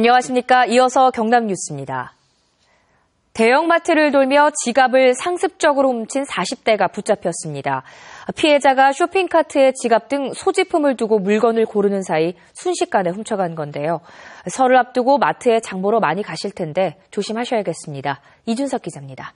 안녕하십니까. 이어서 경남 뉴스입니다. 대형마트를 돌며 지갑을 상습적으로 훔친 40대가 붙잡혔습니다. 피해자가 쇼핑카트에 지갑 등 소지품을 두고 물건을 고르는 사이 순식간에 훔쳐간 건데요. 설을 앞두고 마트에 장 보러 많이 가실 텐데 조심하셔야겠습니다. 이준석 기자입니다.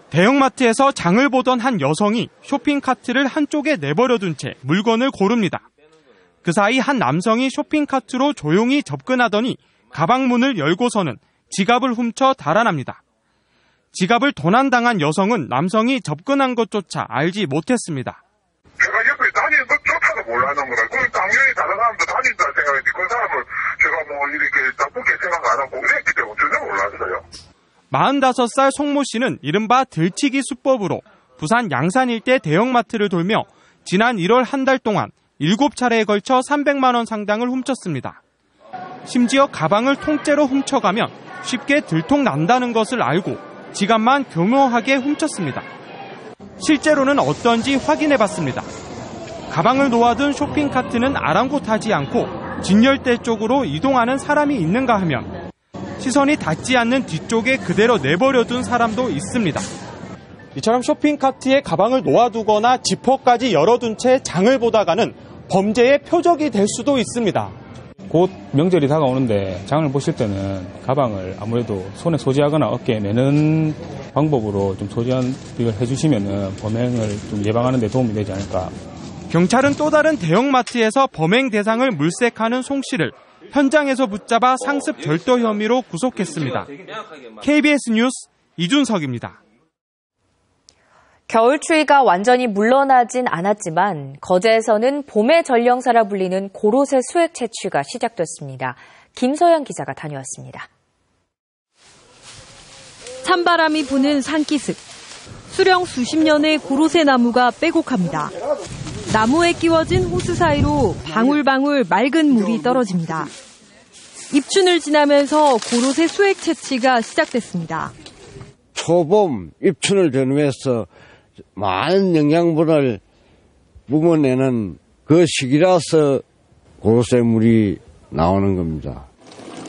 대형마트에서 장을 보던 한 여성이 쇼핑카트를 한쪽에 내버려둔 채 물건을 고릅니다. 그 사이 한 남성이 쇼핑카트로 조용히 접근하더니 가방 문을 열고서는 지갑을 훔쳐 달아납니다. 지갑을 도난당한 여성은 남성이 접근한 것조차 알지 못했습니다. 제가 옆에 다니는 것조차도 몰라는 거라. 그럼 당연히 다른 사람도 다닌다 생각했지. 그 사람을 제가 뭐 이렇게 나쁘게 생각 안 하고 그랬기 때문에 전혀 몰랐어요. 45살 송모 씨는 이른바 들치기 수법으로 부산 양산 일대 대형마트를 돌며 지난 1월 한 달 동안 7차례에 걸쳐 300만 원 상당을 훔쳤습니다. 심지어 가방을 통째로 훔쳐가면 쉽게 들통난다는 것을 알고 지갑만 교묘하게 훔쳤습니다. 실제로는 어떤지 확인해봤습니다. 가방을 놓아둔 쇼핑카트는 아랑곳하지 않고 진열대 쪽으로 이동하는 사람이 있는가 하면 시선이 닿지 않는 뒤쪽에 그대로 내버려둔 사람도 있습니다. 이처럼 쇼핑카트에 가방을 놓아두거나 지퍼까지 열어둔 채 장을 보다가는 범죄의 표적이 될 수도 있습니다. 곧 명절이 다가오는데 장을 보실 때는 가방을 아무래도 손에 소지하거나 어깨에 매는 방법으로 좀 소지를 해주시면 범행을 좀 예방하는 데 도움이 되지 않을까. 경찰은 또 다른 대형마트에서 범행 대상을 물색하는 송 씨를 현장에서 붙잡아 상습 절도 혐의로 구속했습니다. KBS 뉴스 이준석입니다. 겨울 추위가 완전히 물러나진 않았지만 거제에서는 봄의 전령사라 불리는 고로쇠 수액 채취가 시작됐습니다. 김소영 기자가 다녀왔습니다. 찬바람이 부는 산기슭. 수령 수십 년의 고로쇠 나무가 빼곡합니다. 나무에 끼워진 호스 사이로 방울방울 맑은 물이 떨어집니다. 입춘을 지나면서 고로쇠 수액 채취가 시작됐습니다. 초봄 입춘을 전후해서 많은 영양분을 뿜어내는 그 시기라서 고로쇠 물이 나오는 겁니다.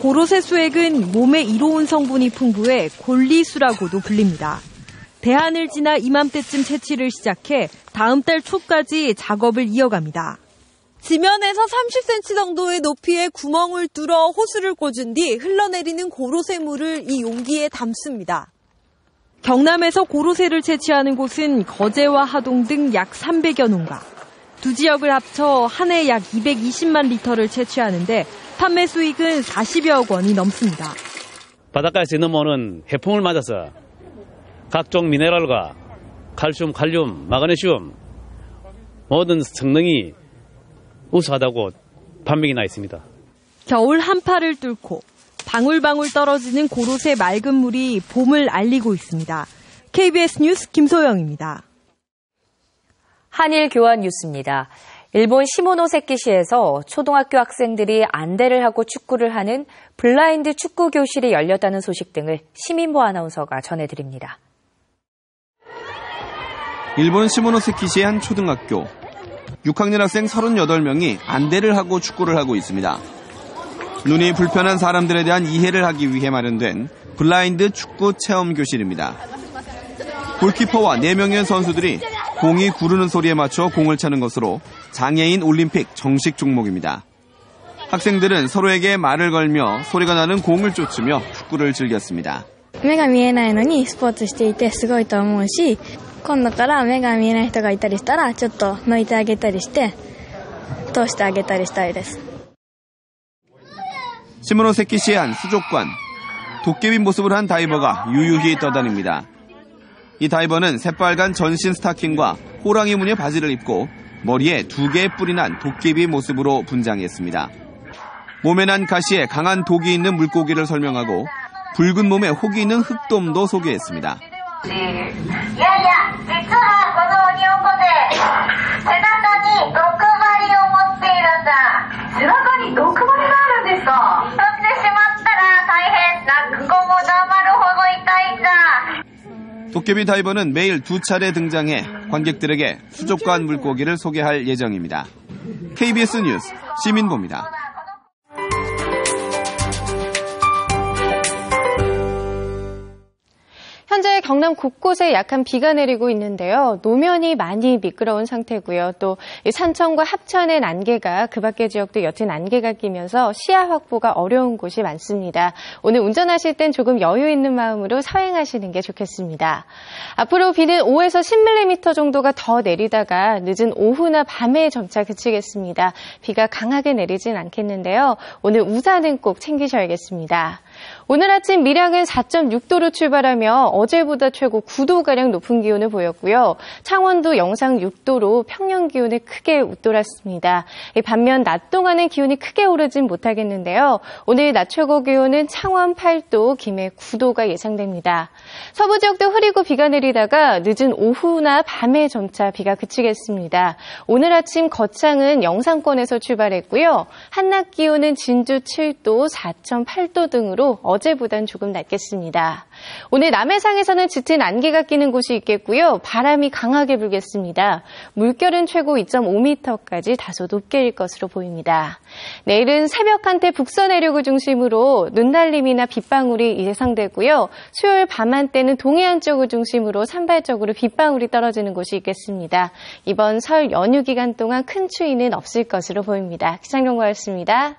고로쇠 수액은 몸에 이로운 성분이 풍부해 골리수라고도 불립니다. 대한을 지나 이맘때쯤 채취를 시작해 다음 달 초까지 작업을 이어갑니다. 지면에서 30cm 정도의 높이의 구멍을 뚫어 호스를 꽂은 뒤 흘러내리는 고로쇠 물을 이 용기에 담습니다. 경남에서 고로쇠를 채취하는 곳은 거제와 하동 등 약 300여 농가. 두 지역을 합쳐 한 해 약 220만 리터를 채취하는데 판매 수익은 40여억 원이 넘습니다. 바닷가에서 넘어오는 해풍을 맞아서 각종 미네랄과 칼슘, 칼륨, 마그네슘 모든 성능이 우수하다고 판명이 나 있습니다. 겨울 한파를 뚫고 방울방울 떨어지는 고로쇠 맑은 물이 봄을 알리고 있습니다. KBS 뉴스 김소영입니다. 한일 교환 뉴스입니다. 일본 시모노세키시에서 초등학교 학생들이 안대를 하고 축구를 하는 블라인드 축구 교실이 열렸다는 소식 등을 시민보 아나운서가 전해드립니다. 일본 시모노세키시의 한 초등학교 6학년 학생 38명이 안대를 하고 축구를 하고 있습니다. 눈이 불편한 사람들에 대한 이해를 하기 위해 마련된 블라인드 축구 체험 교실입니다. 골키퍼와 4명의 선수들이 공이 구르는 소리에 맞춰 공을 차는 것으로 장애인 올림픽 정식 종목입니다. 학생들은 서로에게 말을 걸며 소리가 나는 공을 쫓으며 축구를 즐겼습니다. 目が見えないのにスポーツしていてすごいと思うし、今度から目が見えない人がいたりしたらちょっと抜いてあげたりして通してあげたりしたいです。 시모노세키시의 한 수족관. 도깨비 모습을 한 다이버가 유유히 떠다닙니다. 이 다이버는 새빨간 전신 스타킹과 호랑이 무늬의 바지를 입고 머리에 2개의 뿔이 난 도깨비 모습으로 분장했습니다. 몸에 난 가시에 강한 독이 있는 물고기를 설명하고 붉은 몸에 혹이 있는 흑돔도 소개했습니다. 도깨비 다이버는 매일 2차례 등장해 관객들에게 수족관 물고기를 소개할 예정입니다. KBS 뉴스 시민보입니다. 경남 곳곳에 약한 비가 내리고 있는데요. 노면이 많이 미끄러운 상태고요. 또 산청과 합천의 안개가 그 밖의 지역도 옅은 안개가 끼면서 시야 확보가 어려운 곳이 많습니다. 오늘 운전하실 땐 조금 여유 있는 마음으로 서행하시는 게 좋겠습니다. 앞으로 비는 5에서 10mm 정도가 더 내리다가 늦은 오후나 밤에 점차 그치겠습니다. 비가 강하게 내리진 않겠는데요. 오늘 우산은 꼭 챙기셔야겠습니다. 오늘 아침 밀양은 4.6도로 출발하며 어제보다 최고 9도가량 높은 기온을 보였고요. 창원도 영상 6도로 평년 기온을 크게 웃돌았습니다. 반면 낮 동안은 기온이 크게 오르진 못하겠는데요. 오늘 낮 최고 기온은 창원 8도, 김해 9도가 예상됩니다. 서부 지역도 흐리고 비가 내리다가 늦은 오후나 밤에 점차 비가 그치겠습니다. 오늘 아침 거창은 영상권에서 출발했고요. 한낮 기온은 진주 7도, 4.8도 등으로 어제보단 조금 낮겠습니다. 오늘 남해상에서는 짙은 안개가 끼는 곳이 있겠고요. 바람이 강하게 불겠습니다. 물결은 최고 2.5m까지 다소 높게 일 것으로 보입니다. 내일은 새벽 한때 북서 내륙을 중심으로 눈날림이나 빗방울이 예상되고요. 수요일 밤한때는 동해안 쪽을 중심으로 산발적으로 빗방울이 떨어지는 곳이 있겠습니다. 이번 설 연휴 기간 동안 큰 추위는 없을 것으로 보입니다. 기상경보였습니다.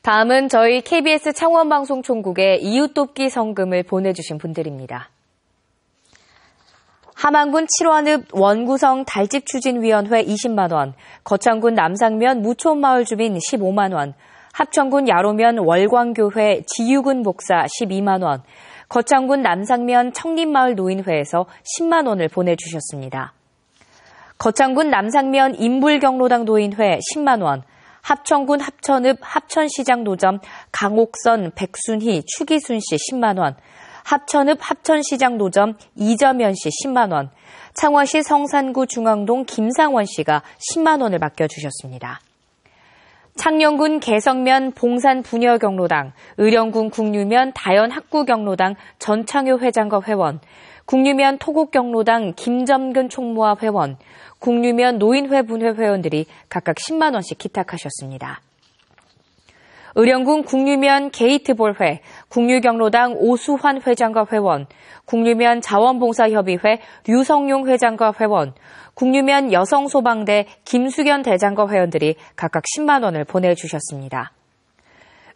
다음은 저희 KBS 창원방송총국에 이웃돕기 성금을 보내주신 분들입니다. 함안군 7원읍 원구성 달집추진위원회 20만 원, 거창군 남상면 무촌마을 주민 15만 원, 합천군 야로면 월광교회 지유군 목사 12만 원, 거창군 남상면 청림마을 노인회에서 10만 원을 보내주셨습니다. 거창군 남상면 인불경로당 노인회 10만 원, 합천군 합천읍 합천시장 노점 강옥선 백순희 추기순 씨 10만 원, 합천읍 합천시장 노점 이점현 씨 10만 원, 창원시 성산구 중앙동 김상원 씨가 10만 원을 맡겨주셨습니다. 창녕군 개성면 봉산 부녀경로당, 의령군 국류면 다연학구경로당 전창효 회장과 회원, 국류면 토곡경로당 김점근 총무와 회원, 국류면 노인회 분회 회원들이 각각 10만 원씩 기탁하셨습니다. 의령군 국류면 게이트볼회, 국류경로당 오수환 회장과 회원, 국류면 자원봉사협의회 류성용 회장과 회원, 국류면 여성소방대 김수견 대장과 회원들이 각각 10만 원을 보내주셨습니다.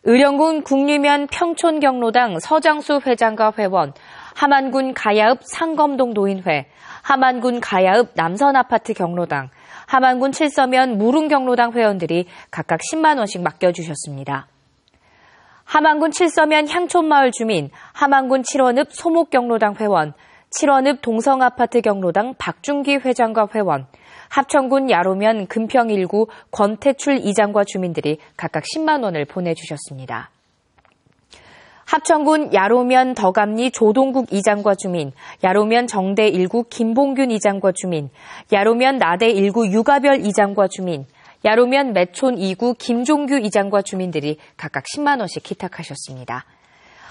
의령군 국류면 평촌경로당 서장수 회장과 회원, 함안군 가야읍 상검동 노인회, 함안군 가야읍 남선아파트 경로당, 함안군 칠서면 무릉경로당 회원들이 각각 10만 원씩 맡겨주셨습니다. 함안군 칠서면 향촌마을 주민, 함안군 7원읍 소목경로당 회원, 7원읍 동성아파트 경로당 박중기 회장과 회원, 합천군 야로면 금평 1구 권태출 이장과 주민들이 각각 10만 원을 보내주셨습니다. 합천군 야로면 덕암리 조동국 이장과 주민, 야로면 정대 1구 김봉균 이장과 주민, 야로면 나대 1구 유가별 이장과 주민, 야로면 매촌 2구 김종규 이장과 주민들이 각각 10만 원씩 기탁하셨습니다.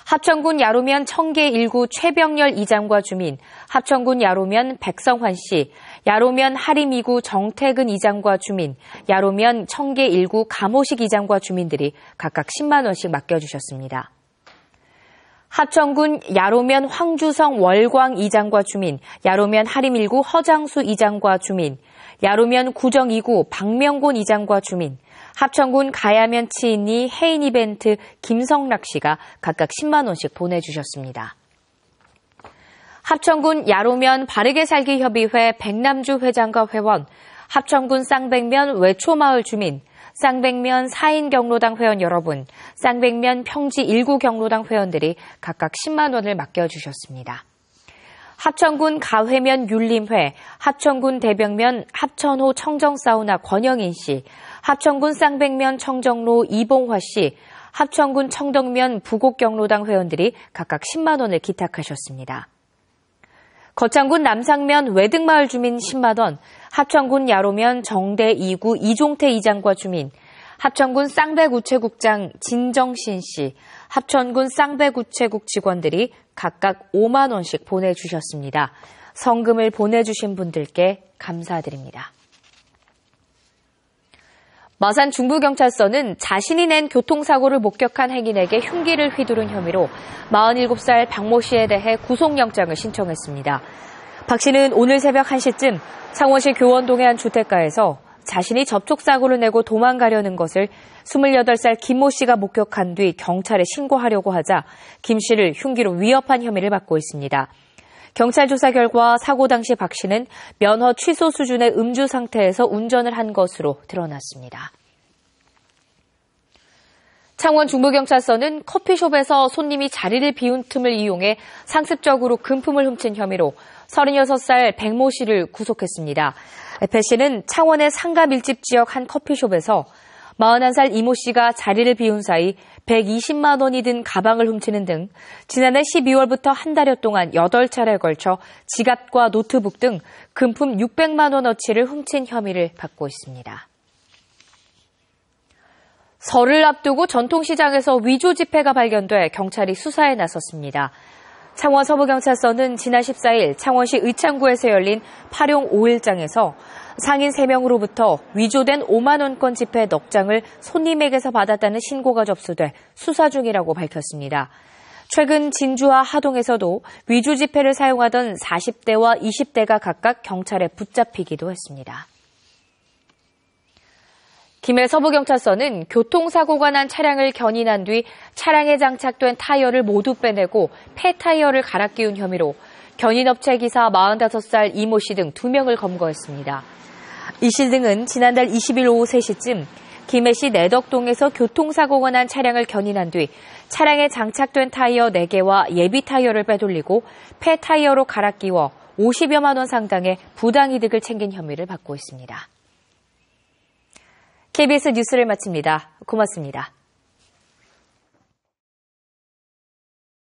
합천군 야로면 청계 1구 최병열 이장과 주민, 합천군 야로면 백성환 씨, 야로면 하림 2구 정태근 이장과 주민, 야로면 청계 1구 감호식 이장과 주민들이 각각 10만 원씩 맡겨주셨습니다. 합천군 야로면 황주성 월광 이장과 주민, 야로면 하림 1구 허장수 이장과 주민, 야로면 구정 2구 박명곤 이장과 주민, 합천군 가야면 치인리 해인 이벤트 김성락 씨가 각각 10만 원씩 보내주셨습니다. 합천군 야로면 바르게 살기 협의회 백남주 회장과 회원, 합천군 쌍백면 외초마을 주민, 쌍백면 4인 경로당 회원 여러분, 쌍백면 평지 1구 경로당 회원들이 각각 10만 원을 맡겨주셨습니다. 합천군 가회면 율림회, 합천군 대병면 합천호 청정사우나 권영인 씨, 합천군 쌍백면 청정로 이봉화 씨, 합천군 청덕면 부곡경로당 회원들이 각각 10만 원을 기탁하셨습니다. 거창군 남상면 외등마을 주민 10만 원, 합천군 야로면 정대 2구 이종태 이장과 주민, 합천군 쌍배구체국장 진정신 씨, 합천군 쌍배구체국 직원들이 각각 5만 원씩 보내주셨습니다. 성금을 보내주신 분들께 감사드립니다. 마산 중부경찰서는 자신이 낸 교통사고를 목격한 행인에게 흉기를 휘두른 혐의로 47살 박모 씨에 대해 구속영장을 신청했습니다. 박 씨는 오늘 새벽 1시쯤 창원시 교원동의 한 주택가에서 자신이 접촉사고를 내고 도망가려는 것을 28살 김모 씨가 목격한 뒤 경찰에 신고하려고 하자 김 씨를 흉기로 위협한 혐의를 받고 있습니다. 경찰 조사 결과 사고 당시 박 씨는 면허 취소 수준의 음주 상태에서 운전을 한 것으로 드러났습니다. 창원 중부경찰서는 커피숍에서 손님이 자리를 비운 틈을 이용해 상습적으로 금품을 훔친 혐의로 36살 백모 씨를 구속했습니다. 배 씨는 창원의 상가 밀집 지역 한 커피숍에서 41살 이모 씨가 자리를 비운 사이 120만 원이 든 가방을 훔치는 등 지난해 12월부터 한 달여 동안 8차례에 걸쳐 지갑과 노트북 등 금품 600만 원어치를 훔친 혐의를 받고 있습니다. 설을 앞두고 전통시장에서 위조 지폐가 발견돼 경찰이 수사에 나섰습니다. 창원 서부경찰서는 지난 14일 창원시 의창구에서 열린 파룡 5일장에서 상인 3명으로부터 위조된 5만 원권 지폐 넉 장을 손님에게서 받았다는 신고가 접수돼 수사 중이라고 밝혔습니다. 최근 진주와 하동에서도 위조 지폐를 사용하던 40대와 20대가 각각 경찰에 붙잡히기도 했습니다. 김해 서부경찰서는 교통사고가 난 차량을 견인한 뒤 차량에 장착된 타이어를 모두 빼내고 폐타이어를 갈아 끼운 혐의로 견인업체 기사 45살 이모 씨 등 2명을 검거했습니다. 이 씨 등은 지난달 20일 오후 3시쯤 김해시 내덕동에서 교통사고가 난 차량을 견인한 뒤 차량에 장착된 타이어 4개와 예비 타이어를 빼돌리고 폐타이어로 갈아 끼워 50여만 원 상당의 부당이득을 챙긴 혐의를 받고 있습니다. KBS 뉴스를 마칩니다. 고맙습니다.